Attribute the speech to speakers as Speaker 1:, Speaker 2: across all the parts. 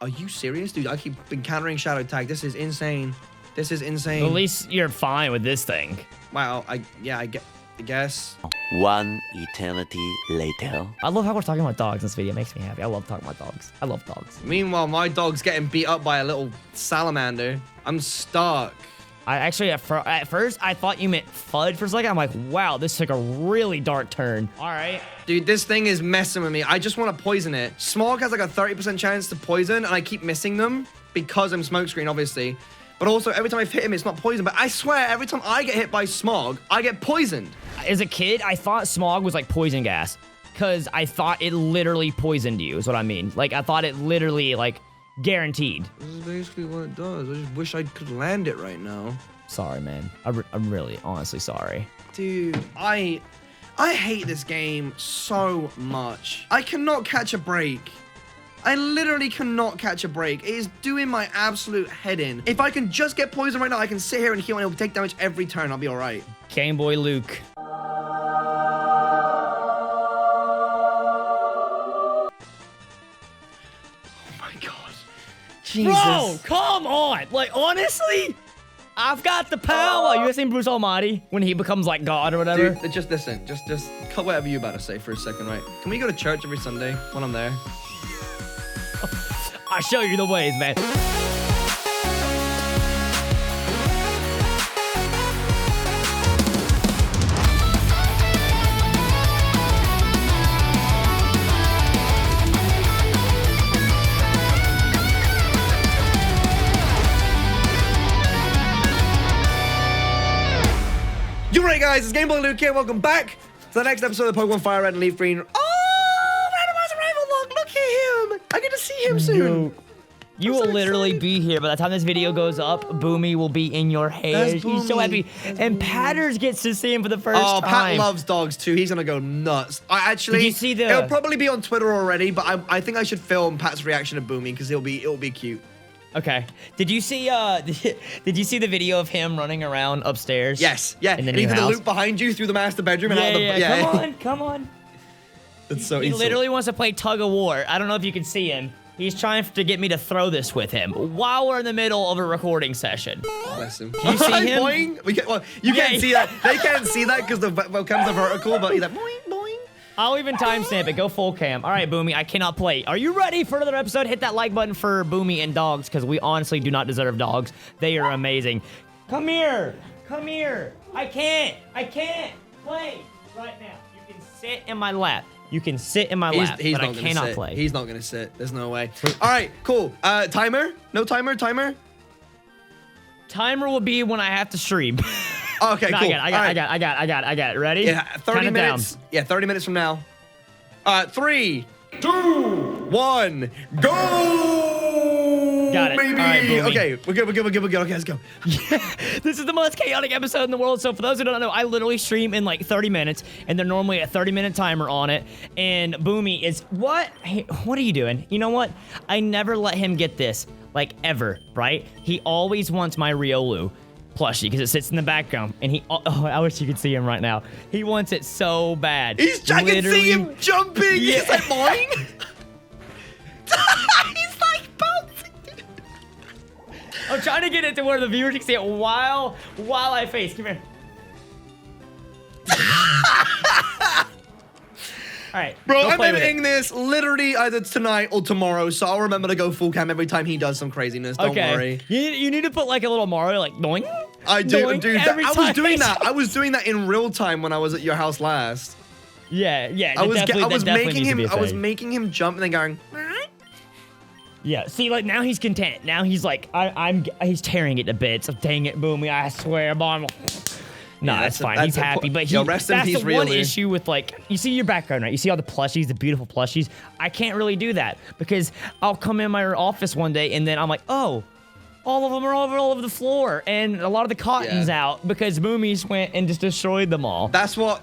Speaker 1: Are you serious, dude? I keep encountering shadow tag. This is insane. This is insane.
Speaker 2: At least you're fine with this thing.
Speaker 1: Wow. I guess.
Speaker 3: One eternity later.
Speaker 2: I love how we're talking about dogs in this video. It makes me happy. I love talking about dogs. I love dogs.
Speaker 1: Meanwhile, my dog's getting beat up by a little salamander. I'm stuck.
Speaker 2: I actually, at first, I thought you meant FUD for a second. I'm like, wow, this took a really dark turn. All right.
Speaker 1: Dude, this thing is messing with me. I just want to poison it. Smog has like a 30% chance to poison, and I keep missing them because I'm smokescreen, obviously. But also, every time I've hit him, it's not poison. But I swear, every time I get hit by Smog, I get poisoned.
Speaker 2: As a kid, I thought Smog was like poison gas because I thought it literally poisoned you is what I mean. Like, I thought it literally, like, guaranteed.
Speaker 1: This is basically what it does. I just wish I could land it right now.
Speaker 2: Sorry, man. I'm really, honestly sorry.
Speaker 1: Dude, I hate this game so much. I cannot catch a break. I literally cannot catch a break. It is doing my absolute head in. If I can just get poisoned right now, I can sit here and heal and it'll take damage every turn. I'll be all right.
Speaker 2: GameboyLuke.
Speaker 1: Jesus.
Speaker 2: Bro, come on. Like, honestly, I've got the power. You ever seen Bruce Almighty when he becomes like God or whatever?
Speaker 1: Dude, just listen. Just cut whatever you're about to say for a second, right? Can we go to church every Sunday when I'm there?
Speaker 2: I'll show you the ways, man.
Speaker 1: You right, guys? It's GameboyLuke here. Welcome back to the next episode of Pokemon FireRed and LeafGreen. Oh, Randomizer rival Locke. Look at him. I get to see him soon.
Speaker 2: You will literally be here by the time this video goes up. Boomy will be in your hair. He's so happy. And Patters gets to see him for the first time.
Speaker 1: Oh, Pat loves dogs too. He's gonna go nuts. I actually.
Speaker 2: Did you see the?
Speaker 1: It'll probably be on Twitter already, but I think I should film Pat's reaction to Boomy because it'll be cute.
Speaker 2: Okay. Did you see did you see the video of him running around upstairs?
Speaker 1: Yes. Yeah.
Speaker 2: In the
Speaker 1: and
Speaker 2: new
Speaker 1: even
Speaker 2: house?
Speaker 1: the loop behind you through the master bedroom and out the
Speaker 2: yeah. Come on.
Speaker 1: It's so
Speaker 2: He literally wants to play tug of war. I don't know if you can see him. He's trying to get me to throw this with him while we're in the middle of a recording session.
Speaker 1: Bless him.
Speaker 2: Can you see him?
Speaker 1: Boing. Well, you can't see that. They can't see that because the webcams are vertical, but he's like boing, boing.
Speaker 2: I'll even timestamp it. Go full cam. All right, Boomy, I cannot play. Are you ready for another episode? Hit that like button for Boomy and dogs because we honestly do not deserve dogs. They are amazing. Come here. I can't play right now. You can sit in my lap. But I cannot play.
Speaker 1: He's not gonna sit. There's no way. All right, cool. Timer? No timer?
Speaker 2: Timer will be when I have to stream.
Speaker 1: Okay,
Speaker 2: no,
Speaker 1: cool.
Speaker 2: I got it. Ready?
Speaker 1: Yeah, 30 minutes.
Speaker 2: Down.
Speaker 1: Yeah, 30 minutes from now. 3, 2, 1, go!
Speaker 2: Got it.
Speaker 1: Baby.
Speaker 2: All right, Boomy.
Speaker 1: Okay, we're good. Okay, let's go.
Speaker 2: This is the most chaotic episode in the world. So for those who don't know, I literally stream in like 30 minutes, and they're normally a 30-minute timer on it. And Boomy is what? Hey, what are you doing? You know what? I never let him get this, like ever, right? He always wants my Riolu plushie because it sits in the background, and I wish you could see him right now. He wants it so bad.
Speaker 1: I can see him jumping.
Speaker 2: Yeah.
Speaker 1: He's like boing. He's like bouncing.
Speaker 2: I'm trying to get it to where the viewers can see it while I face. Come here. All right,
Speaker 1: bro, I'm editing this literally either tonight or tomorrow, so I'll remember to go full cam every time he does some craziness. Don't worry.
Speaker 2: You need to put like a little Mario, like doing.
Speaker 1: I do, dude. I was doing
Speaker 2: that.
Speaker 1: I was doing that in real time when I was at your house last.
Speaker 2: Yeah.
Speaker 1: I was making him jump and then going.
Speaker 2: Yeah. See, like now he's content. Now he's like, he's tearing it to bits. Dang it, Boomy! I swear, Bon. No,
Speaker 1: yeah,
Speaker 2: that's fine. He's happy, but that's the one issue with like, you see your background, right? You see all the plushies, the beautiful plushies. I can't really do that because I'll come in my office one day and then I'm like, oh, all of them are all over the floor and a lot of the cotton's out because Boomy's went and just destroyed them all.
Speaker 1: That's what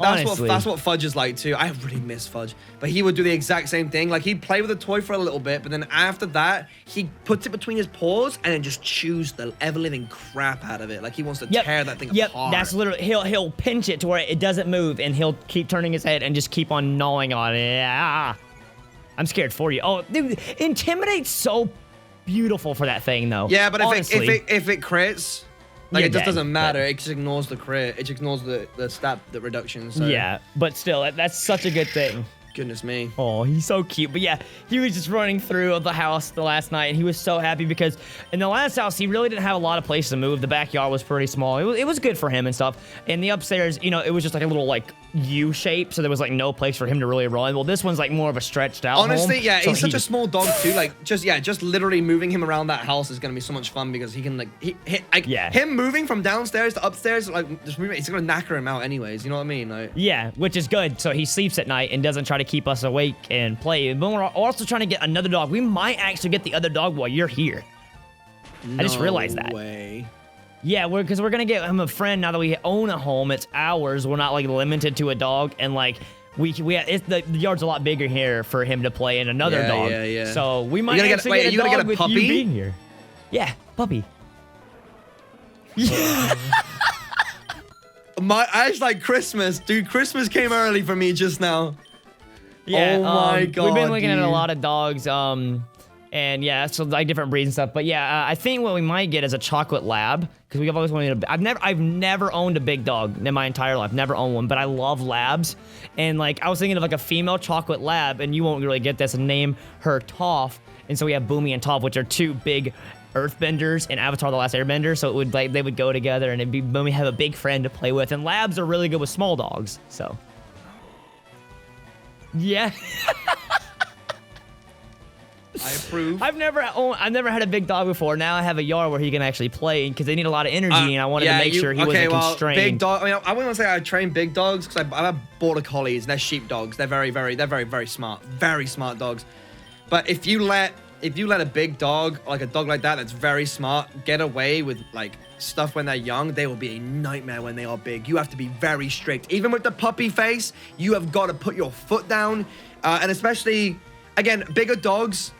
Speaker 1: Fudge is like too. I really miss Fudge, but he would do the exact same thing. Like he'd play with a toy for a little bit, but then after that, he puts it between his paws and then just chews the ever-living crap out of it. Like he wants to tear that thing apart.
Speaker 2: That's literally, he'll pinch it to where it doesn't move and he'll keep turning his head and just keep on gnawing on it. I'm scared for you. Oh, dude, Intimidate's so beautiful for that thing, though.
Speaker 1: Yeah, but
Speaker 2: honestly.
Speaker 1: if it crits, like
Speaker 2: You're
Speaker 1: it just
Speaker 2: dead,
Speaker 1: doesn't matter.
Speaker 2: but-
Speaker 1: It just ignores the crit. It just ignores the stat, the reduction. So.
Speaker 2: Yeah, but still, that's such a good thing.
Speaker 1: Goodness me.
Speaker 2: Oh, he's so cute. But yeah, he was just running through the house the last night, and he was so happy because in the last house, he really didn't have a lot of places to move. The backyard was pretty small. It was good for him and stuff. And the upstairs, you know, it was just like a little like U shape, so there was like no place for him to really run. Well, this one's like more of a stretched out
Speaker 1: Honestly,
Speaker 2: home,
Speaker 1: yeah,
Speaker 2: so
Speaker 1: he's such a small dog too. Like, just literally moving him around that house is gonna be so much fun because he can him moving from downstairs to upstairs, like just moving, it's gonna knacker him out anyways. You know what I mean? Like,
Speaker 2: yeah, which is good. So he sleeps at night and doesn't try to keep us awake and play. But we're also trying to get another dog. We might actually get the other dog while you're here. I just realized that.
Speaker 1: No way.
Speaker 2: Yeah, because we're gonna get him a friend now that we own a home. It's ours. We're not like limited to a dog, and like the yard's a lot bigger here for him to play in another dog.
Speaker 1: Yeah.
Speaker 2: So we might
Speaker 1: gonna
Speaker 2: actually get a
Speaker 1: you gonna
Speaker 2: dog
Speaker 1: get a
Speaker 2: with
Speaker 1: puppy?
Speaker 2: you being here. Yeah, puppy.
Speaker 1: I was like Christmas, dude. Christmas came early for me just now.
Speaker 2: Yeah,
Speaker 1: oh my god.
Speaker 2: we've been looking at a
Speaker 1: dude.
Speaker 2: lot of dogs, and yeah, so like different breeds and stuff. But yeah, I think what we might get is a chocolate lab because we've always wanted. I've never owned a big dog in my entire life. Never owned one, but I love labs. And like I was thinking of like a female chocolate lab, and you won't really get this. And name her Toph. And so we have Boomy and Toph, which are two big earthbenders in Avatar: The Last Airbender. So it would like they would go together, and it'd be Boomy have a big friend to play with. And labs are really good with small dogs. So. Yeah.
Speaker 1: I approve.
Speaker 2: I've never had a big dog before. Now I have a yard where he can actually play because they need a lot of energy, and I wanted to make sure he wasn't constrained.
Speaker 1: Big dog. I mean, I wouldn't say I train big dogs because I have border collies. They're sheep dogs. They're very smart. Very smart dogs. But if you let a big dog, like a dog like that, that's very smart, get away with like stuff when they're young, they will be a nightmare when they are big. You have to be very strict. Even with the puppy face, you have got to put your foot down. And especially, again, bigger dogs,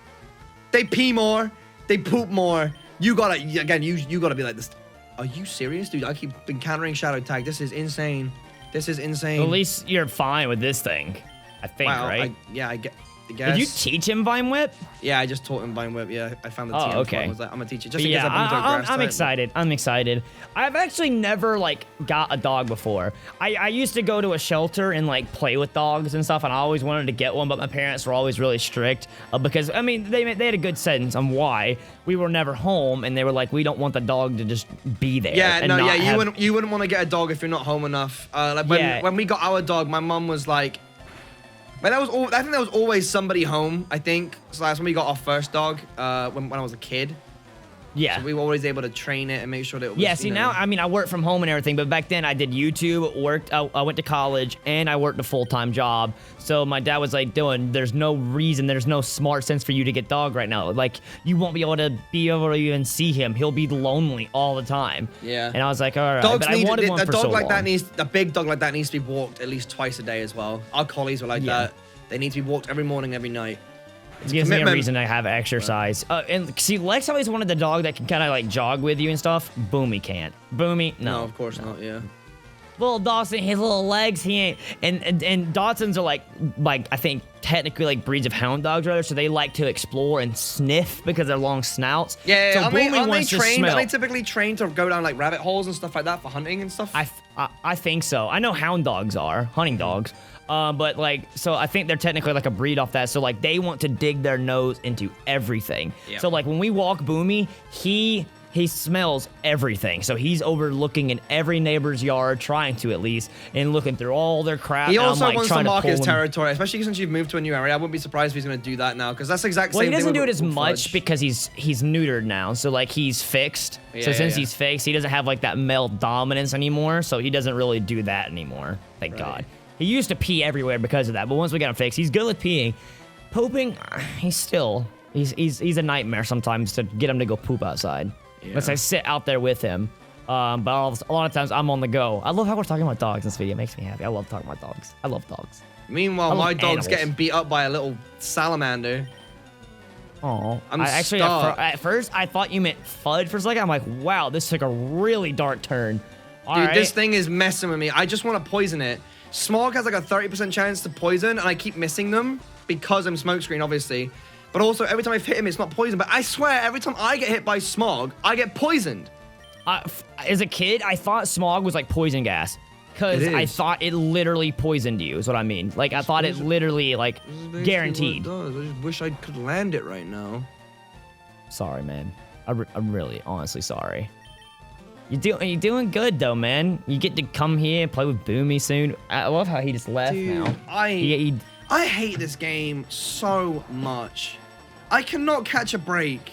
Speaker 1: they pee more, they poop more. You gotta be like this. Are you serious, dude? I keep encountering shadow tag. This is insane. This is insane.
Speaker 2: At least you're fine with this thing, I think,
Speaker 1: Wow,
Speaker 2: right?
Speaker 1: I guess.
Speaker 2: Did you teach him Vine Whip?
Speaker 1: Yeah, I just taught him Vine Whip. Yeah, I found the TM.
Speaker 2: okay.
Speaker 1: I was like, I'm gonna teach it just in
Speaker 2: Yeah,
Speaker 1: case I bump into a grass
Speaker 2: I'm
Speaker 1: type.
Speaker 2: excited. I'm excited. I've actually never like got a dog before. I used to go to a shelter and like play with dogs and stuff, and I always wanted to get one, but my parents were always really strict because I mean they had a good sense on why we were never home, and they were like, we don't want the dog to just be there.
Speaker 1: Yeah,
Speaker 2: and
Speaker 1: no,
Speaker 2: not
Speaker 1: yeah,
Speaker 2: have...
Speaker 1: you wouldn't want to get a dog if you're not home enough. Like when we got our dog, my mum was like. But I think there was always somebody home, I think. So that's when we got our first dog, when I was a kid.
Speaker 2: Yeah.
Speaker 1: So we were always able to train it and make sure that it was,
Speaker 2: Yeah, see, now, I mean, I work from home and everything, but back then I did YouTube, I went to college, and I worked a full-time job. So my dad was like, Dylan, there's no smart sense for you to get dog right now. Like, you won't be able to even see him. He'll be lonely all the time.
Speaker 1: Yeah.
Speaker 2: And I was like, all right,
Speaker 1: Dogs
Speaker 2: but I wanted one
Speaker 1: a
Speaker 2: for
Speaker 1: dog
Speaker 2: so
Speaker 1: like
Speaker 2: long.
Speaker 1: a big dog like that needs to be walked at least twice a day as well. Our collies were like
Speaker 2: Yeah.
Speaker 1: that. They need to be walked every morning, every night.
Speaker 2: It gives me a reason to have exercise. And see, Lex always wanted the dog that can kind of like jog with you and stuff. Boomy can't. Boomy, no.
Speaker 1: No, of course not, yeah.
Speaker 2: Little Dawson, his little legs, he ain't. And Dachshunds are like I think technically like breeds of hound dogs rather, so they like to explore and sniff because of their long snouts.
Speaker 1: Yeah,
Speaker 2: so
Speaker 1: aren't they trained?
Speaker 2: Smell.
Speaker 1: Are they typically trained to go down like rabbit holes and stuff like that for hunting and stuff?
Speaker 2: I think so. I know hound dogs are hunting dogs. But like, so I think they're technically like a breed off that. So like, they want to dig their nose into everything.
Speaker 1: Yeah.
Speaker 2: So like, when we walk Boomy, he smells everything. So he's overlooking in every neighbor's yard, trying to at least, and looking through all their crap.
Speaker 1: He also
Speaker 2: like,
Speaker 1: wants to mark his
Speaker 2: him.
Speaker 1: territory, especially since you've moved to a new area. I wouldn't be surprised if he's going to do that now, because that's the exact same
Speaker 2: Well,
Speaker 1: thing.
Speaker 2: he doesn't do it
Speaker 1: with
Speaker 2: as much
Speaker 1: Fudge.
Speaker 2: because he's neutered now. So like, he's fixed. So since he's fixed, he doesn't have like that male dominance anymore. So he doesn't really do that anymore. Thank God. He used to pee everywhere because of that, but once we got him fixed, he's good with peeing. Pooping, he's a nightmare sometimes to get him to go poop outside.
Speaker 1: Yeah.
Speaker 2: Unless I sit out there with him. But a lot of times I'm on the go. I love how we're talking about dogs in this video. It makes me happy. I love talking about dogs. I love dogs.
Speaker 1: Meanwhile,
Speaker 2: I love
Speaker 1: my dog's
Speaker 2: animals.
Speaker 1: getting beat up by a little salamander.
Speaker 2: Oh,
Speaker 1: I'm
Speaker 2: actually
Speaker 1: stuck.
Speaker 2: at first I thought you meant Fudge for a second. I'm like, wow, this took a really dark turn.
Speaker 1: Dude, this thing is messing with me. I just want to poison it. Smog has like a 30% chance to poison, and I keep missing them because I'm smokescreen, obviously. But also, every time I've hit him, it's not poison. But I swear, every time I get hit by smog, I get poisoned.
Speaker 2: As a kid, I thought smog was like poison gas. Because I thought it literally poisoned you, is what I mean. Like, I thought it literally, like, guaranteed.
Speaker 1: I just wish I could land it right now.
Speaker 2: Sorry, man. I'm really, honestly sorry. You're doing good, though, man. You get to come here and play with Boomy soon. I love how he just left now.
Speaker 1: I hate this game so much. I cannot catch a break.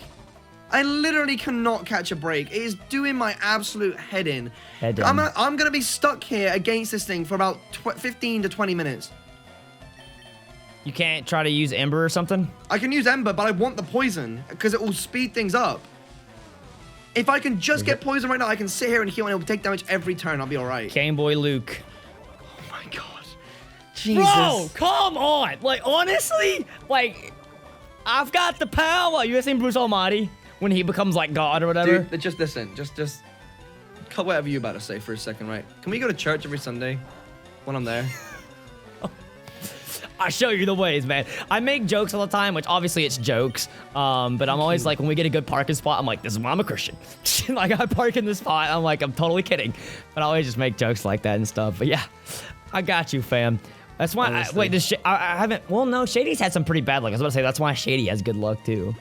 Speaker 1: I literally cannot catch a break. It is doing my absolute head in. I'm going to be stuck here against this thing for about 15 to 20 minutes.
Speaker 2: You can't try to use Ember or something?
Speaker 1: I can use Ember, but I want the poison because it will speed things up. If I can just get poison right now, I can sit here and heal and it will take damage every turn. I'll be all right.
Speaker 2: GameboyLuke.
Speaker 1: Oh my god. Jesus.
Speaker 2: Bro, come on. Like, honestly, like, I've got the power. You ever seen Bruce Almighty? When he becomes like God or whatever.
Speaker 1: Dude, just listen. Just cut whatever you're about to say for a second, right? Can we go to church every Sunday when I'm there?
Speaker 2: I show you the ways, man. I make jokes all the time, which obviously it's jokes. But I'm always like, when we get a good parking spot, I'm like, this is why I'm a Christian. Like, I park in this spot. I'm like, I'm totally kidding. But I always just make jokes like that and stuff. But yeah, I got you, fam. That's why, I haven't, well, no, Shady's had some pretty bad luck. I was about to say, that's why Shady has good luck too.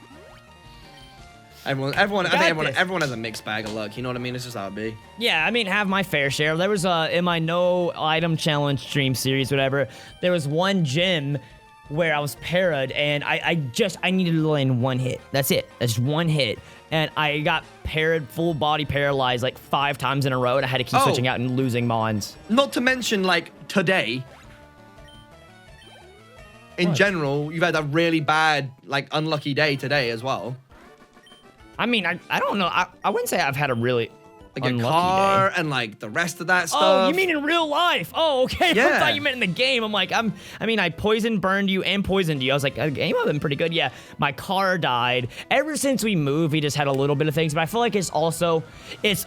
Speaker 1: Everyone has a mixed bag of luck. You know what I mean? It's just how it be.
Speaker 2: Yeah, I mean, have my fair share. There was in my no item challenge stream series, whatever. There was one gym where I was parried, and I needed to land one hit. That's it. That's one hit, and I got parried, full body paralyzed like 5 times in a row, and I had to keep switching out and losing mons.
Speaker 1: Not to mention, like today. In general, you've had a really bad, like unlucky day today as well.
Speaker 2: I mean, I don't know. I wouldn't say I've had a really
Speaker 1: like a car day. And like the rest of that stuff.
Speaker 2: Oh, you mean in real life? Oh, okay.
Speaker 1: Yeah.
Speaker 2: I thought you meant in the game. I'm like, I mean, I burned you and poisoned you. I was like, the game would have been pretty good. Yeah, my car died. Ever since we moved, we just had a little bit of things. But I feel like it's also, it's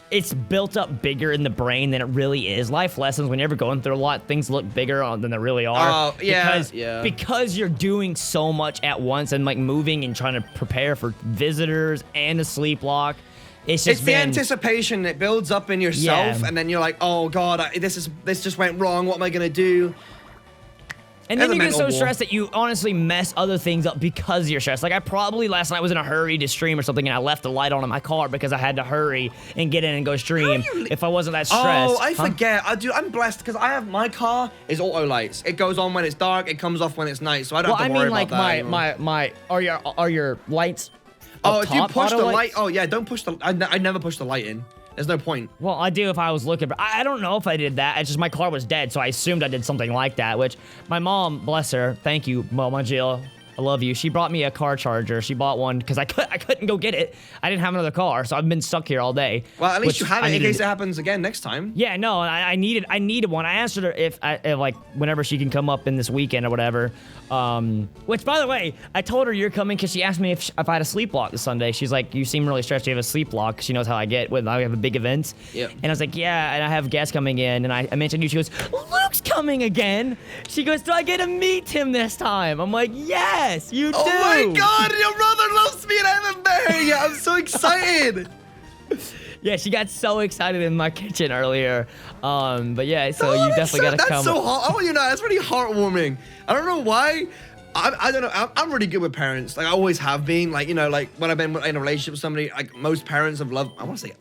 Speaker 2: built up bigger in the brain than it really is. Life lessons, when you're ever going through a lot, things look bigger than they really are.
Speaker 1: Oh, yeah.
Speaker 2: Because you're doing so much at once and like moving and trying to prepare for visitors and a sleep lock. It's the
Speaker 1: anticipation that builds up in yourself, and then you're like, oh god, this just went wrong. What am I gonna do?
Speaker 2: And then you get so stressed that you honestly mess other things up because you're stressed. Like, I probably last night was in a hurry to stream or something, and I left the light on in my car because I had to hurry and get in and go stream if I wasn't that stressed.
Speaker 1: Oh, I forget. I'm blessed because my car is auto lights. It goes on when it's dark. It comes off when it's night, so I don't have to worry about that.
Speaker 2: Are your lights?
Speaker 1: Oh, if you push the light, oh yeah, don't push the, I never push the light in. There's no point.
Speaker 2: Well, I do if I was looking, but I don't know if I did that. It's just my car was dead, so I assumed I did something like that, which my mom, bless her, thank you, Mama Jill, I love you. She brought me a car charger. She bought one because I couldn't go get it. I didn't have another car, so I've been stuck here all day.
Speaker 1: Well, at least you have it in case it happens again next time.
Speaker 2: Yeah, no, I needed one. I asked her if like whenever she can come up in this weekend or whatever. Which, by the way, I told her you're coming because she asked me if I had a sleep lock this Sunday. She's like, you seem really stressed. You have a sleep lock. She knows how I get when I have a big event.
Speaker 1: Yep.
Speaker 2: And I was like, yeah, and I have guests coming in. And I mentioned you. She goes, Luke's coming again. She goes, do I get to meet him this time? I'm like, yes, you do.
Speaker 1: Oh my god, your brother loves me and I haven't met her yet. I'm so excited.
Speaker 2: Yeah, she got so excited in my kitchen earlier. But yeah, so you definitely gotta come.
Speaker 1: That's so hot. Oh, you know, that's really heartwarming. I don't know why. I don't know. I'm really good with parents. Like I always have been. Like, you know, like when I've been in a relationship with somebody, like most parents have loved. I want to say,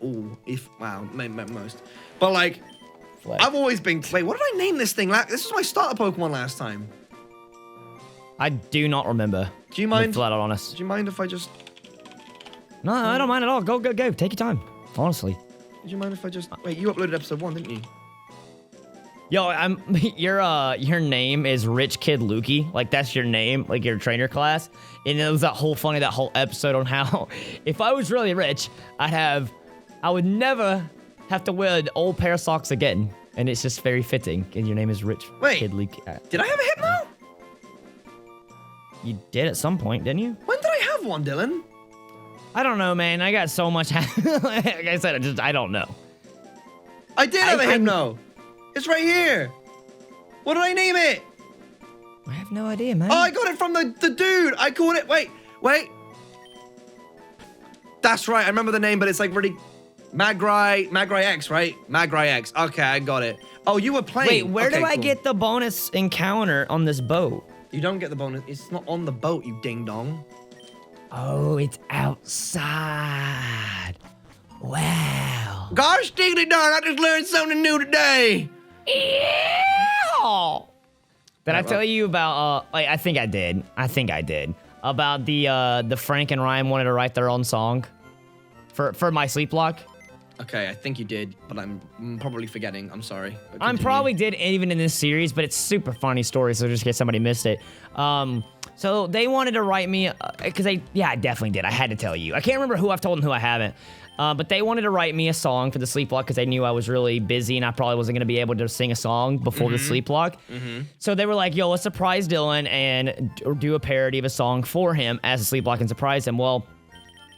Speaker 1: most. But like, I've always been. Wait, what did I name this thing? Like, this was my starter Pokemon last time.
Speaker 2: I do not remember.
Speaker 1: Do you mind?
Speaker 2: Flat out honest.
Speaker 1: Do you mind if I just?
Speaker 2: No, I don't mind at all. Go. Take your time. Honestly.
Speaker 1: Would you mind if I just wait? You uploaded episode 1, didn't you?
Speaker 2: Yo, your name is Rich Kid Lukey. Like that's your name, like your trainer class. And it was that whole episode on how if I was really rich, I would never have to wear an old pair of socks again. And it's just very fitting. And your name is Rich Kid Lukey.
Speaker 1: Did I have a Hypno?
Speaker 2: You did at some point, didn't you?
Speaker 1: When did I have one, Dylan?
Speaker 2: I don't know, man. I got so much. Like I said, I don't know.
Speaker 1: I did have a Hypno. It's right here. What did I name it?
Speaker 2: I have no idea, man.
Speaker 1: Oh, I got it from the dude. I called it. Wait. Wait. That's right. I remember the name, but it's like really Magri X, right? Magri X. Okay, I got it. Oh, you were playing.
Speaker 2: Wait, where
Speaker 1: okay,
Speaker 2: do I
Speaker 1: cool.
Speaker 2: get the bonus encounter on this boat?
Speaker 1: You don't get the bonus. It's not on the boat, you ding dong.
Speaker 2: Oh, it's outside. Wow.
Speaker 1: Gosh, diggity darn! I just learned something new today.
Speaker 2: Ew. Did I
Speaker 1: Right,
Speaker 2: tell you about? I think I did. About the Frank and Ryan wanted to write their own song for my sleep lock.
Speaker 1: Okay, I think you did, but I'm probably forgetting. I'm sorry. But
Speaker 2: I
Speaker 1: continue.
Speaker 2: probably did even in this series, but it's super funny story, so just in case somebody missed it. So they wanted to write me, because I definitely did. I had to tell you. I can't remember who I've told and who I haven't. But they wanted to write me a song for the sleep lock because they knew I was really busy and I probably wasn't going to be able to sing a song before the sleep lock. So they were like, yo, let's surprise Dylan and do a parody of a song for him as a sleep lock and surprise him. Well,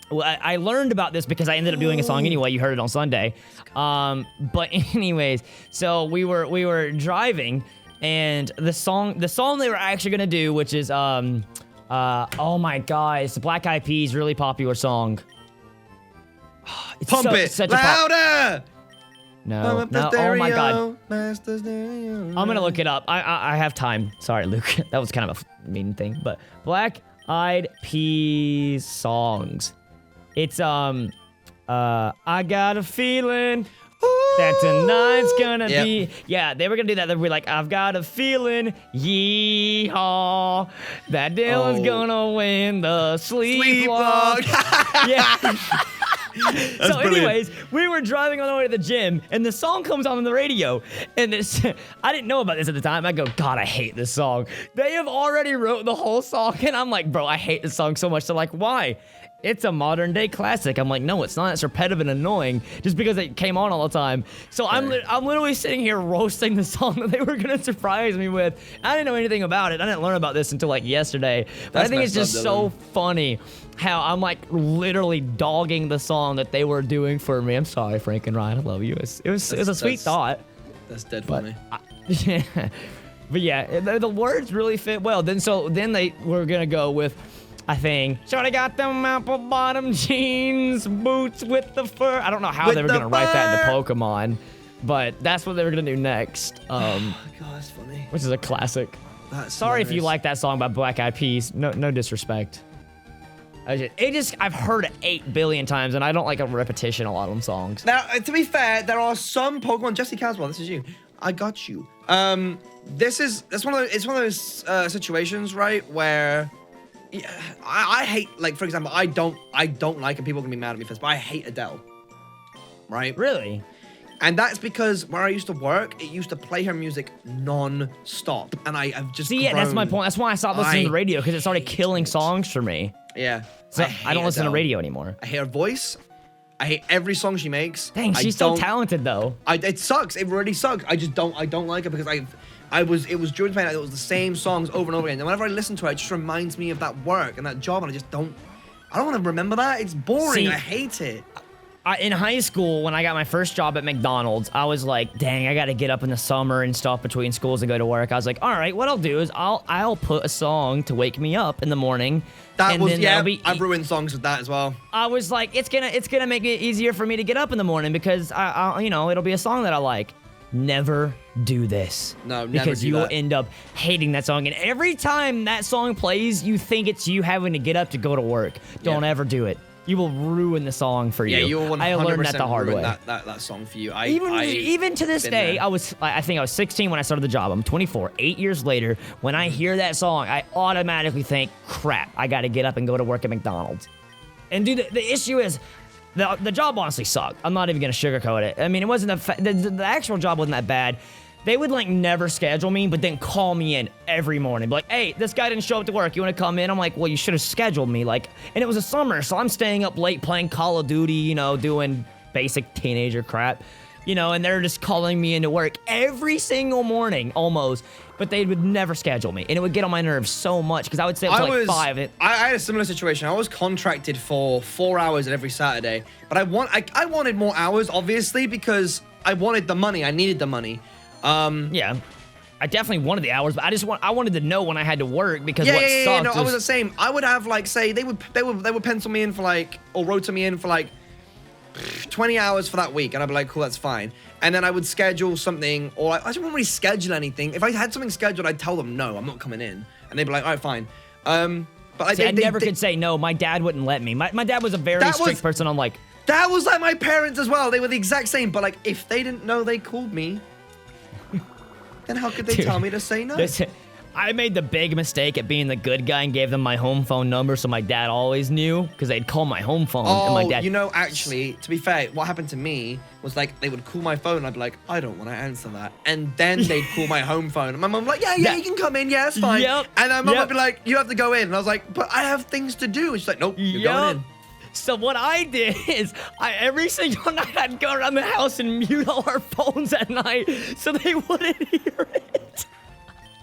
Speaker 2: I learned about this because I ended up doing a song anyway. You heard it on Sunday. But anyways, so we were driving, and the song they were actually gonna do, which is oh my god, it's the Black Eyed Peas really popular song. It's
Speaker 1: Pump it
Speaker 2: such
Speaker 1: louder.
Speaker 2: No, oh my god. I'm gonna look it up. I have time. Sorry, Luke. That was kind of a mean thing, but Black Eyed Peas songs. It's I got a feeling that tonight's gonna be. Yeah, they were gonna do that. They were like, I've got a feeling, yeehaw, that Dylan's gonna win the sleep walk. Yeah. So anyways, we were driving on the way to the gym, and the song comes on the radio, and this, I didn't know about this at the time. I go, God, I hate this song. They have already wrote the whole song, and I'm like, bro, I hate this song so much. They're like, why? It's a modern day classic. I'm like, no, it's not. It's repetitive and annoying just because it came on all the time. So I'm literally sitting here roasting the song that they were gonna surprise me with. I didn't know anything about it. I didn't learn about this until like yesterday. But I think it's just so funny how I'm like literally dogging the song that they were doing for me. I'm sorry, Frank and Ryan. I love you. It was a sweet thought.
Speaker 1: That's dead for me.
Speaker 2: Yeah. But yeah, the words really fit well. Then they were gonna go with, I think, shorty got them apple bottom jeans, boots with the fur. I don't know how they were gonna write that into Pokemon, but that's what they were gonna do next.
Speaker 1: Oh my god, that's funny.
Speaker 2: Which is a classic.
Speaker 1: That's
Speaker 2: Sorry if you
Speaker 1: hilarious.
Speaker 2: like that song by Black Eyed Peas. No disrespect. I've heard it 8 billion times, and I don't like a repetition a lot on songs.
Speaker 1: Now, to be fair, there are some Pokemon. Jesse Caswell, this is you. I got you. It's one of those situations, right, where I hate, like, for example, I don't like, and people can be mad at me for this, but I hate Adele, right?
Speaker 2: Really?
Speaker 1: And that's because where I used to work, it used to play her music non-stop, and I've just
Speaker 2: See, yeah, that's my point. That's why I stopped listening to the radio, because it started killing songs for me.
Speaker 1: Yeah.
Speaker 2: So I don't listen to
Speaker 1: Adele.
Speaker 2: radio anymore.
Speaker 1: I hate her voice. I hate every song she makes.
Speaker 2: Dang, she's so talented though.
Speaker 1: It sucks. It really sucks. I don't like it because it was during the time it was the same songs over and over again. And whenever I listen to it, it just reminds me of that work and that job, and I don't want to remember that. It's boring.
Speaker 2: See,
Speaker 1: I hate it.
Speaker 2: In high school, when I got my first job at McDonald's, I was like, dang, I got to get up in the summer and stop between schools and go to work. I was like, all right, what I'll do is I'll put a song to wake me up in the morning.
Speaker 1: I've ruined songs with that as well.
Speaker 2: I was like, it's gonna make it easier for me to get up in the morning because it'll be a song that I like. Never do this.
Speaker 1: No, never
Speaker 2: because
Speaker 1: do
Speaker 2: you will
Speaker 1: that.
Speaker 2: end up hating that song. And every time that song plays, you think it's you having to get up to go to work. Don't ever do it. You will ruin the song for you.
Speaker 1: Yeah, you will 100%
Speaker 2: I learned that the hard way.
Speaker 1: That song for you.
Speaker 2: Even to this day,
Speaker 1: there.
Speaker 2: I think I was 16 when I started the job. I'm 24. 8 years later, when I hear that song, I automatically think, crap, I got to get up and go to work at McDonald's. And dude, the issue is, the job honestly sucked. I'm not even gonna sugarcoat it. I mean, it wasn't the actual job wasn't that bad. They would like never schedule me, but then call me in every morning. Be like, hey, this guy didn't show up to work. You want to come in? I'm like, well, you should have scheduled me. Like, and it was a summer, so I'm staying up late playing Call of Duty, doing basic teenager crap, and they're just calling me into work every single morning almost. But they would never schedule me, and it would get on my nerves so much because I would stay up till like 5.
Speaker 1: I had a similar situation. I was contracted for 4 hours every Saturday, but I wanted more hours, obviously, because I wanted the money. I needed the money.
Speaker 2: Yeah. I definitely wanted the hours, but I wanted to know when I had to work because what
Speaker 1: yeah,
Speaker 2: sucked
Speaker 1: no, I was the
Speaker 2: was
Speaker 1: same. I would have like, say, they would pencil me in for like, or rotor me in for like 20 hours for that week, and I'd be like, cool, that's fine. And then I would schedule something, or I didn't really schedule anything. If I had something scheduled, I'd tell them, no, I'm not coming in. And they'd be like, all right, fine. But
Speaker 2: I never could say no. My dad wouldn't let me. My dad was a very strict person on like...
Speaker 1: That was like my parents as well. They were the exact same. But like, if they didn't know they called me, then how could they tell me to say no?
Speaker 2: I made the big mistake at being the good guy and gave them my home phone number so my dad always knew because they'd call my home phone.
Speaker 1: Oh,
Speaker 2: and my dad...
Speaker 1: you know, actually, to be fair, what happened to me was like they would call my phone and I'd be like, I don't want to answer that. And then they'd call my home phone. And my mom like, yeah, you can come in. Yeah, it's fine.
Speaker 2: Yep.
Speaker 1: And then my mom would be like, you have to go in. And I was like, but I have things to do. And she's like, nope, you're going in.
Speaker 2: So what I did is every single night I'd go around the house and mute all our phones at night so they wouldn't hear it.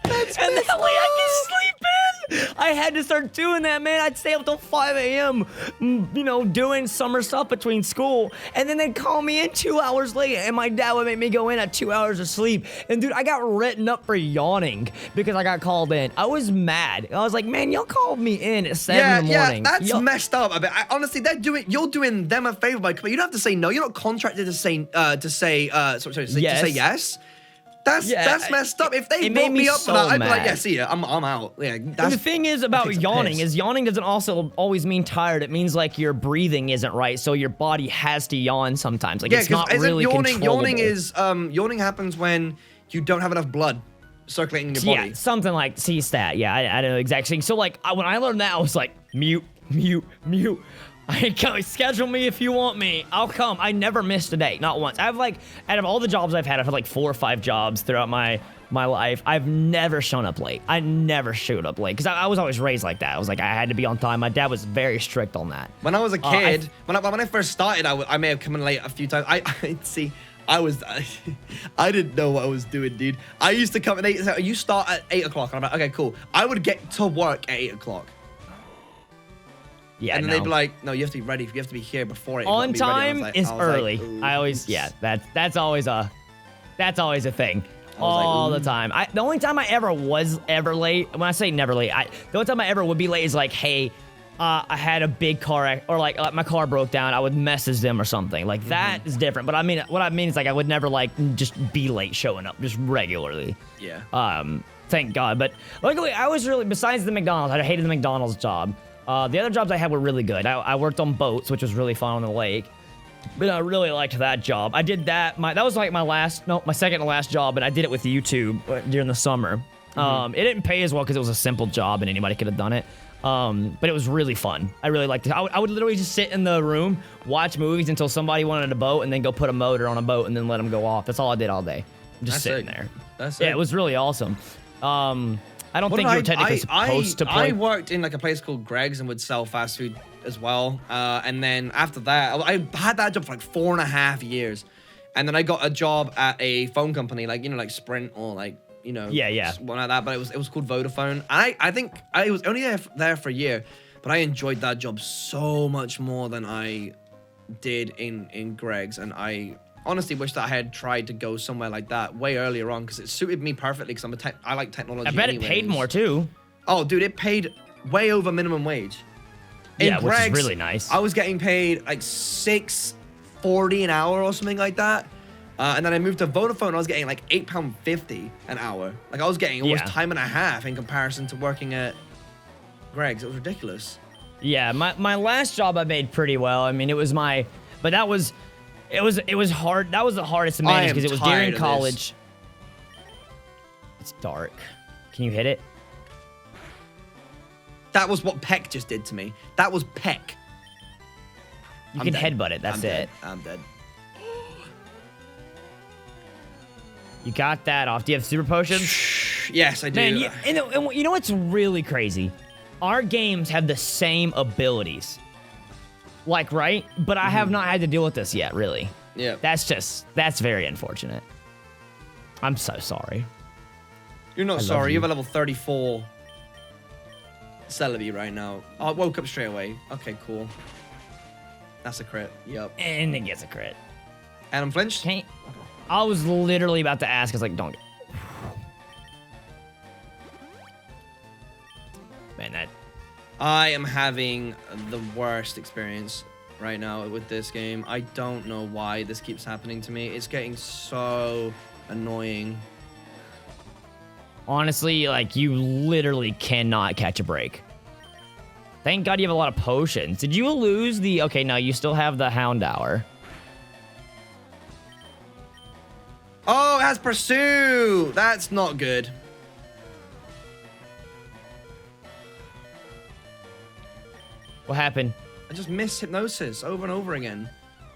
Speaker 1: That's
Speaker 2: and that way I could sleep in. I had to start doing that, man. I'd stay up till 5 a.m., you know, doing summer stuff between school. And then they'd call me in 2 hours late, and my dad would make me go in at 2 hours of sleep. And, dude, I got written up for yawning because I got called in. I was mad. I was like, man, y'all called me in at 7 in the morning.
Speaker 1: Yeah, that's messed up. Honestly, you're doing them a favor by, but you don't have to say no. You're not contracted to say yes. That's messed up. If they brought me up for that, I'd be like, yeah, see ya, I'm out. Yeah,
Speaker 2: the thing is about yawning is yawning doesn't also always mean tired. It means like your breathing isn't right, so your body has to yawn sometimes. Like it's not really
Speaker 1: yawning is yawning happens when you don't have enough blood circulating in your body.
Speaker 2: Yeah, something like C-stat. Yeah, I don't know exactly. So like when I learned that, I was like mute. I can schedule me if you want me. I'll come. I never missed a day, not once. I have like, out of all the jobs I've had like 4 or 5 jobs throughout my life. I've never shown up late. I never showed up late because I was always raised like that. I was like, I had to be on time. My dad was very strict on that.
Speaker 1: When I was a kid, when I first started, I may have come in late a few times. I didn't know what I was doing, dude. I used to come at 8. So you start at 8 o'clock, and I'm like, okay, cool. I would get to work at 8 o'clock.
Speaker 2: Yeah,
Speaker 1: and then they'd be like, no, you have to be ready. You have to be here before 8 o'clock.
Speaker 2: On time is early. I always, that's always a thing. All the time. The only time I ever was late, when I say never late, the only time I ever would be late is like, hey, I had a big car, or like my car broke down. I would message them or something. Like that is different. But I mean, what I mean is like I would never like just be late showing up, just regularly.
Speaker 1: Yeah.
Speaker 2: Thank God. But luckily, I was really, besides the McDonald's, I hated the McDonald's job. The other jobs I had were really good. I worked on boats, which was really fun on the lake. But I really liked that job. I did that. That was like my second to last job, and I did it with YouTube during the summer. It didn't pay as well because it was a simple job and anybody could have done it. But it was really fun. I really liked it. I would literally just sit in the room, watch movies until somebody wanted a boat, and then go put a motor on a boat and then let them go off. That's all I did all day. Just sitting there. Yeah, it was really awesome. I don't think you were technically supposed to play.
Speaker 1: I worked in like a place called Greg's and would sell fast food as well. And then after that, I had that job for like 4.5 years. And then I got a job at a phone company, like, you know, like Sprint or like, you know, one like that. But it was called Vodafone. I think I was only there for a year, but I enjoyed that job so much more than I did in Greg's. And I honestly wish that I had tried to go somewhere like that way earlier on because it suited me perfectly because I like technology.
Speaker 2: I bet it paid more too.
Speaker 1: Oh, dude, it paid way over minimum wage.
Speaker 2: Yeah, which is really nice.
Speaker 1: I was getting paid like $6.40 an hour or something like that. And then I moved to Vodafone. I was getting like £8.50 an hour. Like I was getting almost time and a half in comparison to working at Greg's. It was ridiculous.
Speaker 2: Yeah, my last job I made pretty well. I mean, it was it was hard. That was the hardest to manage because it was during college. It's dark. Can you hit it?
Speaker 1: That was what Peck just did to me. That was Peck.
Speaker 2: You can headbutt it. That's it.
Speaker 1: I'm dead.
Speaker 2: You got that off. Do you have super potions?
Speaker 1: Yes, I do.
Speaker 2: Man, you know what's really crazy? Our games have the same abilities. Like, right? But I have not had to deal with this yet, really.
Speaker 1: Yeah.
Speaker 2: That's very unfortunate. I'm so sorry.
Speaker 1: You're not sorry. You have a level 34 Celebi right now. I woke up straight away. Okay, cool. That's a crit. Yep.
Speaker 2: And it gets a crit.
Speaker 1: And I'm flinched?
Speaker 2: I was literally about to ask. I was like, don't.
Speaker 1: I am having the worst experience right now with this game. I don't know why this keeps happening to me. It's getting so annoying.
Speaker 2: Honestly, like, you literally cannot catch a break. Thank God you have a lot of potions. Did you lose the... Okay, no, you still have the Hound Hour.
Speaker 1: Oh, it has Pursue. That's not good.
Speaker 2: What happened?
Speaker 1: I just miss Hypnosis over and over again.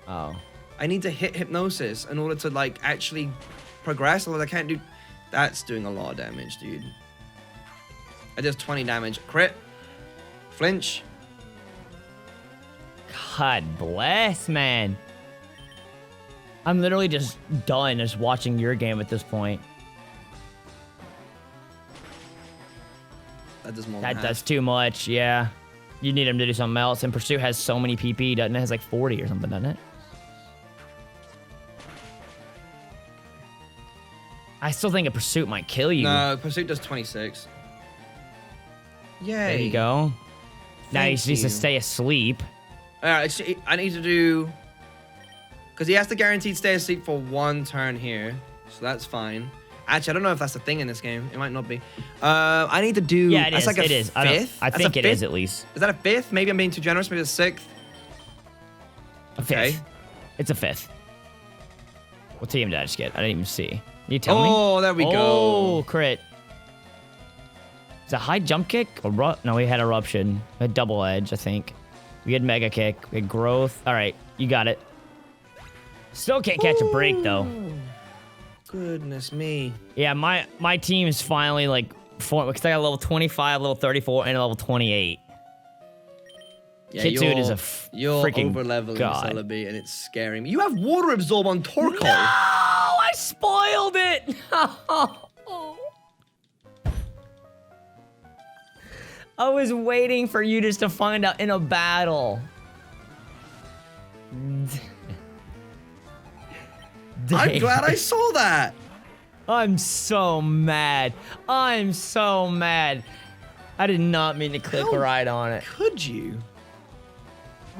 Speaker 2: Oh.
Speaker 1: I need to hit Hypnosis in order to, like, actually progress. Although I can't do... That's doing a lot of damage, dude. It does 20 damage. Crit. Flinch.
Speaker 2: God bless, man. I'm literally just done just watching your game at this point.
Speaker 1: That does more than
Speaker 2: That
Speaker 1: half.
Speaker 2: does too much, yeah. You need him to do something else. And Pursue has so many PP, doesn't it? It has like 40 or something, doesn't it? I still think a Pursuit might kill you.
Speaker 1: No, Pursuit does 26. Yay.
Speaker 2: There you go. Now he
Speaker 1: Thank
Speaker 2: just needs to
Speaker 1: you.
Speaker 2: stay asleep.
Speaker 1: Alright, I need to do... Because he has to guaranteed stay asleep for 1 turn here. So that's fine. Actually, I don't know if that's a thing in this game. It might not be. I need to do...
Speaker 2: Yeah, it
Speaker 1: that's
Speaker 2: is.
Speaker 1: like a
Speaker 2: It is.
Speaker 1: fifth?
Speaker 2: I
Speaker 1: That's
Speaker 2: think
Speaker 1: a
Speaker 2: it is
Speaker 1: fifth?
Speaker 2: at least.
Speaker 1: Is that a 5th? Maybe I'm being too generous. Maybe a 6th?
Speaker 2: A
Speaker 1: Okay.
Speaker 2: 5th. It's a 5th. What team did I just get? I didn't even see. You tell me?
Speaker 1: Oh, there we go.
Speaker 2: Oh, crit. Is it high jump kick? Or no, we had eruption. We had double edge, I think. We had mega kick. We had growth. All right, you got it. Still can't catch a break though.
Speaker 1: Goodness me.
Speaker 2: Yeah, my team is finally like formed because I got level 25, level 34, and a level 28.
Speaker 1: Yeah,
Speaker 2: Kitsune is a
Speaker 1: you're
Speaker 2: freaking
Speaker 1: over-leveling
Speaker 2: god.
Speaker 1: Celebi, and it's scaring me. You have Water Absorb on Torkoal.
Speaker 2: No, I spoiled it. I was waiting for you just to find out in a battle.
Speaker 1: I'm glad I saw that.
Speaker 2: I'm so mad. I'm so mad. I did not mean to click
Speaker 1: How
Speaker 2: right on it.
Speaker 1: Could you?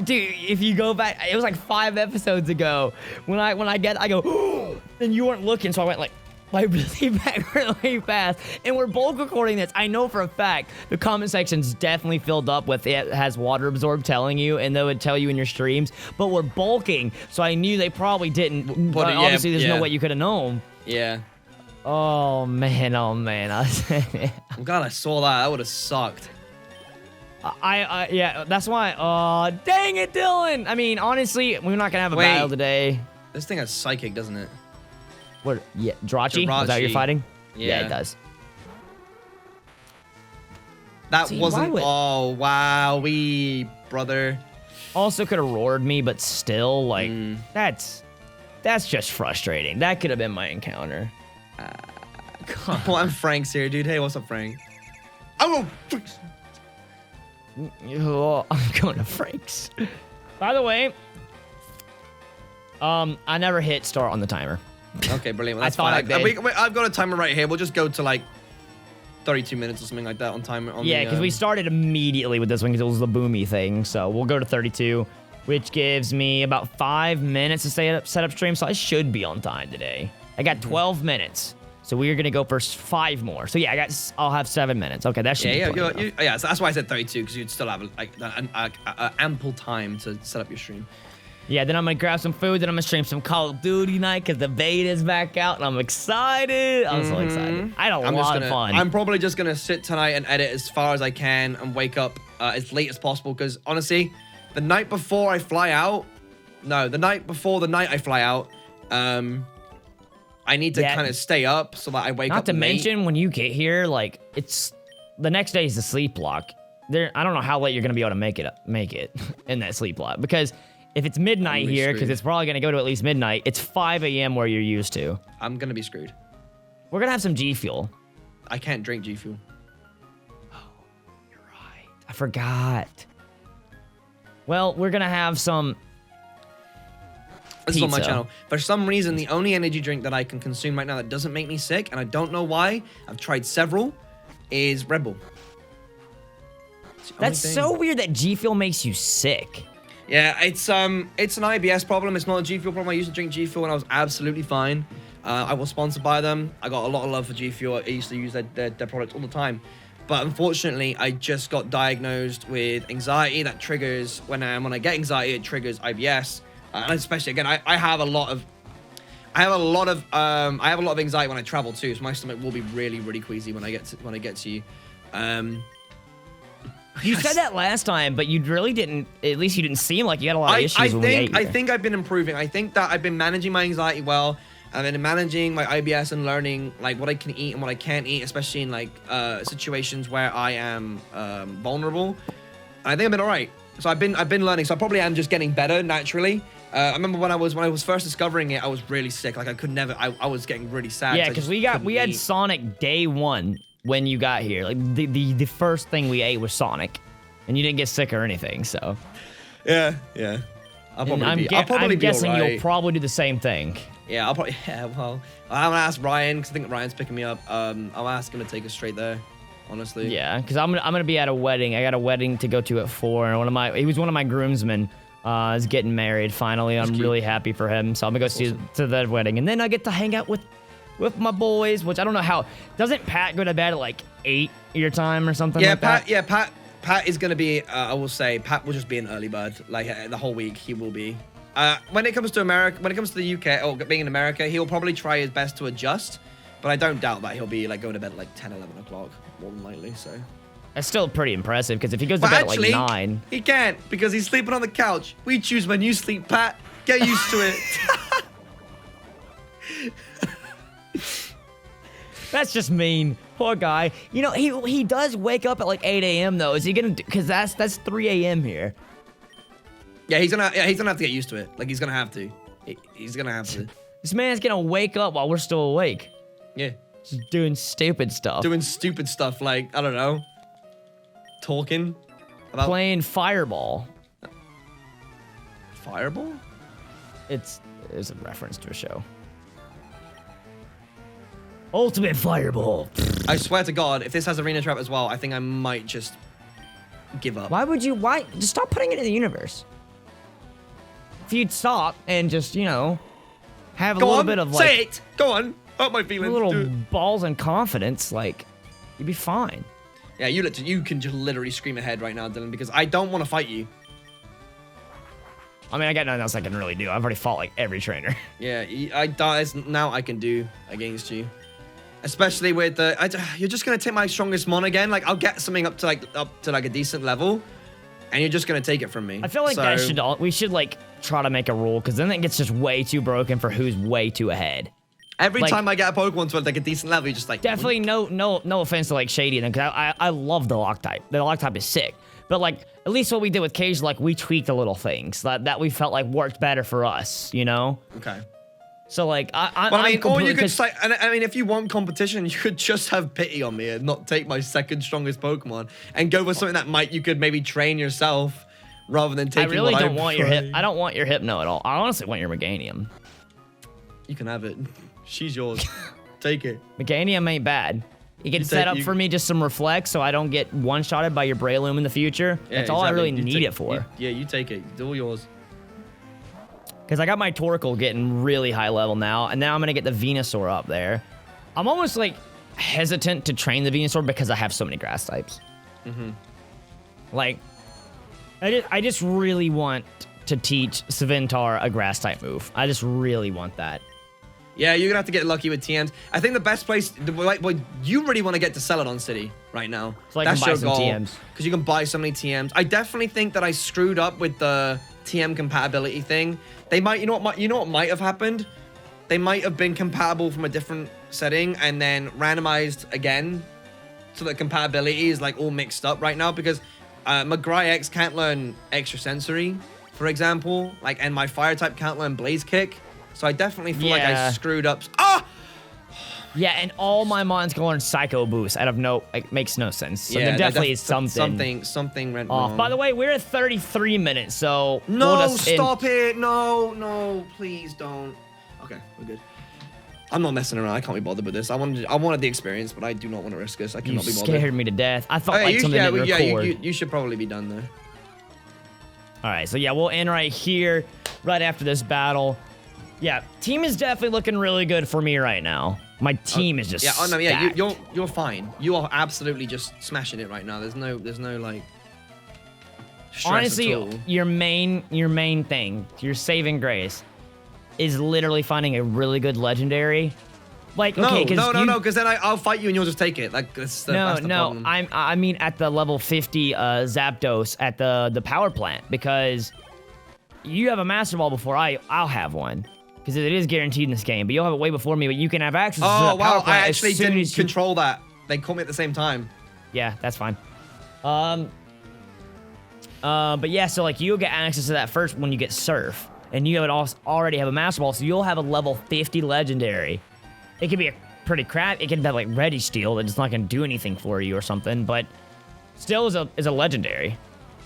Speaker 2: Dude, if you go back, it was like 5 episodes ago. When I go, and you weren't looking, so I went like really back really fast. And we're both recording this. I know for a fact the comment section's definitely filled up with it has water absorb telling you, and they would tell you in your streams. But we're bulking, so I knew they probably didn't. But
Speaker 1: yeah,
Speaker 2: obviously, there's
Speaker 1: yeah.
Speaker 2: no way you could have known.
Speaker 1: Yeah.
Speaker 2: Oh man, oh man.
Speaker 1: I'm glad I saw that. That would have sucked.
Speaker 2: Yeah, that's why. Oh, dang it, Dylan. I mean, honestly, we're not gonna have a battle today.
Speaker 1: This thing has Psychic, doesn't it?
Speaker 2: What? Yeah, Jirachi? Is that what you're
Speaker 1: Jirachi.
Speaker 2: fighting?
Speaker 1: Yeah.
Speaker 2: it does.
Speaker 1: That
Speaker 2: See,
Speaker 1: wasn't.
Speaker 2: why would-
Speaker 1: Oh, wow. Brother.
Speaker 2: Also could have roared me, but still, like, that's just frustrating. That could have been my encounter.
Speaker 1: Oh, I'm Frank's here, dude. Hey, what's up, Frank? Oh,
Speaker 2: Oh, I'm going to Frank's. By the way, I never hit start on the timer.
Speaker 1: okay, brilliant. Well, that's
Speaker 2: thought
Speaker 1: fine.
Speaker 2: I did.
Speaker 1: I've got a timer right here. We'll just go to like 32 minutes or something like that on timer.
Speaker 2: Yeah, because we started immediately with this one because it was the boomy thing. So we'll go to 32, which gives me about 5 minutes to set up stream. So I should be on time today. I got 12 minutes. So we're gonna go for 5 more. So yeah, I'll have 7 minutes. Okay, that should be plenty enough.
Speaker 1: Yeah, so that's why I said 32, because you'd still have like ample time to set up your stream.
Speaker 2: Yeah, then I'm gonna grab some food, then I'm gonna stream some Call of Duty night because the beta's back out and I'm excited. I'm so excited. I had a lot of fun.
Speaker 1: I'm probably just gonna sit tonight and edit as far as I can and wake up as late as possible, because honestly, the night before I fly out, the night before the night I fly out, I need to kind of stay up so that I wake up
Speaker 2: Not to
Speaker 1: late.
Speaker 2: mention, when you get here, like, it's the next day is the sleep block. I don't know how late you're gonna be able to make it in that sleep block, because if it's midnight
Speaker 1: I'm
Speaker 2: here, because
Speaker 1: screwed.
Speaker 2: it's probably gonna go to at least midnight, it's 5 a.m. where you're used to.
Speaker 1: I'm gonna be screwed.
Speaker 2: We're gonna have some G Fuel.
Speaker 1: I can't drink G Fuel.
Speaker 2: You're right. I forgot. Well, we're gonna have some.
Speaker 1: This is on my
Speaker 2: Pizza.
Speaker 1: channel. For some reason, the only energy drink that I can consume right now that doesn't make me sick, and I don't know why, I've tried several, is Red Bull.
Speaker 2: That's so weird that G Fuel makes you sick.
Speaker 1: Yeah, it's an IBS problem. It's not a G Fuel problem. I used to drink G Fuel and I was absolutely fine. I was sponsored by them. I got a lot of love for G Fuel. I used to use their product all the time. But unfortunately, I just got diagnosed with anxiety that triggers when I get anxiety, it triggers IBS. And especially again, I have a lot of anxiety when I travel too. So my stomach will be really, really queasy when I get to you.
Speaker 2: You said that last time, but you really didn't. At least you didn't seem like you had a lot of issues when we ate
Speaker 1: I
Speaker 2: here.
Speaker 1: think I've been improving. I think that I've been managing my anxiety well. I've been managing my IBS and learning like what I can eat and what I can't eat, especially in like situations where I am vulnerable. And I think I've been all right. So I've been learning. So I probably am just getting better naturally. I remember when I was first discovering it, I was really sick. Like I could never. I was getting really sad.
Speaker 2: Yeah, because we had Sonic day one when you got here. Like the first thing we ate was Sonic, and you didn't get sick or anything. So
Speaker 1: yeah. I'll probably
Speaker 2: I'm guessing
Speaker 1: be all right.
Speaker 2: you'll probably do the same thing.
Speaker 1: Yeah, I'll probably. Yeah, well, I'm gonna ask Ryan because I think Ryan's picking me up. I'll ask him to take us straight there. Honestly.
Speaker 2: Yeah, because I'm gonna be at a wedding. I got a wedding to go to at 4, and he was one of my groomsmen. Is getting married finally. I'm really happy for him. So I'm gonna go to that wedding, and then I get to hang out with my boys. Which I don't know how. Doesn't Pat go to bed at like 8 your time or something?
Speaker 1: Yeah,
Speaker 2: like
Speaker 1: Pat.
Speaker 2: that?
Speaker 1: Yeah, Pat is gonna be. I will say, Pat will just be an early bird. Like the whole week, he will be. When it comes to America, when it comes to the UK or being in America, he'll probably try his best to adjust. But I don't doubt that he'll be like going to bed at like 10, 11 o'clock, more than likely. So.
Speaker 2: That's still pretty impressive because if he goes to bed
Speaker 1: actually,
Speaker 2: at like 9,
Speaker 1: he can't because he's sleeping on the couch. We choose when you sleep, Pat. Get used to it.
Speaker 2: that's just mean. Poor guy. You know he does wake up at like 8 a.m. though. Is he gonna? Because that's 3 a.m. here.
Speaker 1: Yeah, he's gonna have to get used to it. Like he's gonna have to. He's gonna have to.
Speaker 2: This man's gonna wake up while we're still awake.
Speaker 1: Yeah.
Speaker 2: Just doing stupid stuff.
Speaker 1: Doing stupid stuff like I don't know. Talking about
Speaker 2: playing Fireball.
Speaker 1: Fireball?
Speaker 2: It's a reference to a show. Ultimate Fireball.
Speaker 1: I swear to God, if this has arena trap as well, I think I might just give up.
Speaker 2: Why? Just stop putting it in the universe. If you'd stop and just, have a little bit of like...
Speaker 1: Say it! Go on! Hurt my feelings.
Speaker 2: A little balls and confidence, like, you'd be fine.
Speaker 1: Yeah, you can just literally scream ahead right now, Dylan, because I don't want to fight you.
Speaker 2: I mean, I got nothing else I can really do. I've already fought, like, every trainer.
Speaker 1: Yeah, there's now I can do against you. Especially with the... you're just going to take my strongest mon again? Like, I'll get something up to a decent level, and you're just going to take it from me.
Speaker 2: I feel like we should, like, try to make a rule, because then it gets just way too broken for who's way too ahead.
Speaker 1: Every time I get a Pokemon to like a decent level, you're just like...
Speaker 2: Definitely no offense to, like, Shady, because I love the Locke type. The Locke type is sick. But, like, at least what we did with Cage, like, we tweaked the little things that we felt like worked better for us,
Speaker 1: Okay.
Speaker 2: So, like,
Speaker 1: or you could say, I mean, if you want competition, you could just have pity on me and not take my second strongest Pokemon and go with something that you could maybe train yourself rather than taking.
Speaker 2: I really don't want your hip. I don't want your Hypno at all. I honestly want your Meganium.
Speaker 1: You can have it. She's yours. Take it.
Speaker 2: Meganium ain't bad. You can set up for me just some Reflect so I don't get one-shotted by your Breloom in the future.
Speaker 1: Yeah,
Speaker 2: That's all I really need it for.
Speaker 1: You take it. It's all yours.
Speaker 2: Because I got my Torkoal getting really high level now, and now I'm going to get the Venusaur up there. I'm almost, like, hesitant to train the Venusaur because I have so many grass types. Mm-hmm. Like, I just really want to teach Savintar a grass type move. I just really want that.
Speaker 1: Yeah, you're going to have to get lucky with TMs. I think the best place... you really want to get to Celadon City right now.
Speaker 2: So I can buy some TMs.
Speaker 1: Because you can buy so many TMs. I definitely think that I screwed up with the TM compatibility thing. They might... You know what might have happened? They might have been compatible from a different setting and then randomized again. So that compatibility is, like, all mixed up right now. Because McGry X can't learn Extrasensory, for example. Like, and my Fire type can't learn Blaze Kick. So I definitely feel like I screwed up. Ah!
Speaker 2: Yeah, and all my mons can learn Psycho Boost out of it makes no sense. So there definitely is
Speaker 1: something went wrong.
Speaker 2: By the way, we're at 33 minutes, so
Speaker 1: no, stop it! No, please don't. Okay, we're good. I'm not messing around. I can't be bothered with this. I wanted the experience, but I do not want to risk this. I
Speaker 2: You
Speaker 1: cannot be bothered.
Speaker 2: scared me to death. I thought
Speaker 1: Oh,
Speaker 2: like something didn't record.
Speaker 1: You should probably be done though.
Speaker 2: All right, so yeah, we'll end right here, right after this battle. Yeah, team is definitely looking really good for me right now. My team is just stacked.
Speaker 1: You're fine. You are absolutely just smashing it right now. There's no like stress
Speaker 2: Honestly,
Speaker 1: at all.
Speaker 2: your main thing, your saving grace, is literally finding a really good legendary. Like, okay,
Speaker 1: no, because then I'll fight you and you'll just take it. Like, that's the problem.
Speaker 2: I mean at the level 50 Zapdos at the power plant, because you have a Master Ball before I'll have one. Because it is guaranteed in this game, but you'll have it way before me, but you can have access to that power plant.
Speaker 1: I actually didn't control that. They caught me at the same time.
Speaker 2: Yeah, that's fine. But yeah, so like you'll get access to that first when you get Surf, and you already have a Master Ball, so you'll have a level 50 legendary. It could be a pretty crap. It can have like Ready Steel that's not gonna do anything for you or something, but still is a legendary.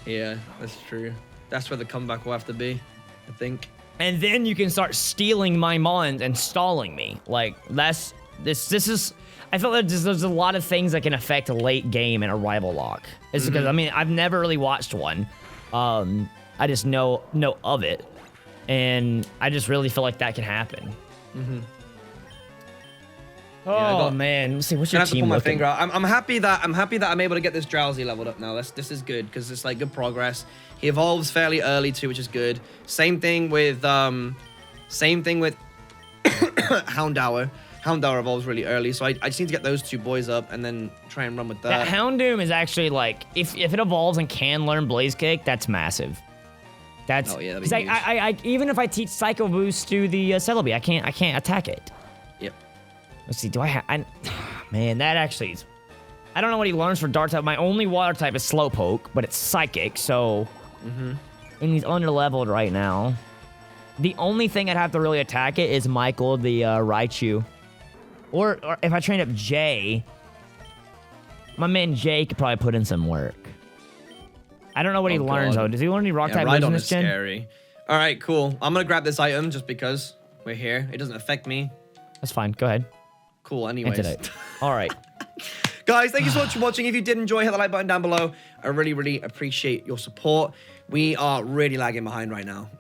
Speaker 1: Yeah, that's true. That's where the comeback will have to be, I think.
Speaker 2: And then you can start stealing my mons and stalling me. Like this is. I feel like there's a lot of things that can affect a late game in a rival lock. It's because I mean I've never really watched one. I just know of it, and I just really feel like that can happen. Oh man, let's see. What's your team looking?
Speaker 1: Finger out. I'm happy that I'm able to get this Drowsy leveled up now. This is good because it's like good progress. He evolves fairly early too, which is good. Same thing with Houndour. Houndour evolves really early, so I just need to get those two boys up and then try and run with that.
Speaker 2: That Houndoom is actually like if it evolves and can learn Blaze Kick, that's massive. That's
Speaker 1: that'd be
Speaker 2: like I even if I teach Psycho Boost to the Celebi, I can't attack it.
Speaker 1: Yep.
Speaker 2: Let's see, do I have... Man, that actually is... I don't know what he learns for Dark type. My only Water type is Slowpoke, but it's Psychic, so... And he's under-leveled right now. The only thing I'd have to really attack it is Michael, the Raichu. Or if I train up Jay... My man Jay could probably put in some work. I don't know what he learns, though. Does he learn any Rock type moves in this gen?
Speaker 1: Scary. Alright, cool. I'm gonna grab this item just because we're here. It doesn't affect me.
Speaker 2: That's fine. Go ahead.
Speaker 1: Cool, anyways.
Speaker 2: All right.
Speaker 1: Guys, thank you so much for watching. If you did enjoy, hit the like button down below. I really, really appreciate your support. We are really lagging behind right now.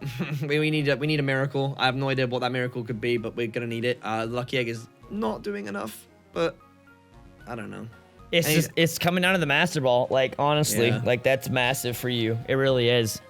Speaker 1: we need a miracle. I have no idea what that miracle could be, but we're gonna need it. Lucky Egg is not doing enough, but I don't know.
Speaker 2: It's coming down to the Master Ball. Like, honestly, like that's massive for you. It really is.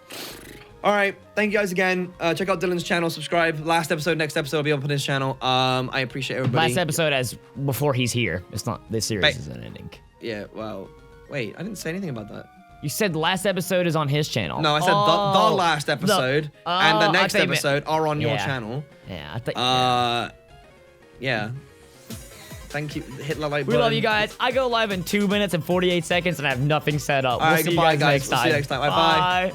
Speaker 1: All right, thank you guys again. Check out Dylan's channel, subscribe. Last episode, next episode will be up on his channel. I appreciate everybody.
Speaker 2: Last episode as before he's here. It's not, this series isn't ending.
Speaker 1: Yeah, well, wait, I didn't say anything about that.
Speaker 2: You said the last episode is on his channel.
Speaker 1: No, I said the last episode and the next episode are on your channel.
Speaker 2: Yeah, I thought.
Speaker 1: Yeah. Thank you. Hit the like button.
Speaker 2: We love you guys. I go live in 2 minutes and 48 seconds and I have nothing set up.
Speaker 1: All right,
Speaker 2: we'll see
Speaker 1: goodbye,
Speaker 2: you guys next time.
Speaker 1: We'll see you next time. Bye.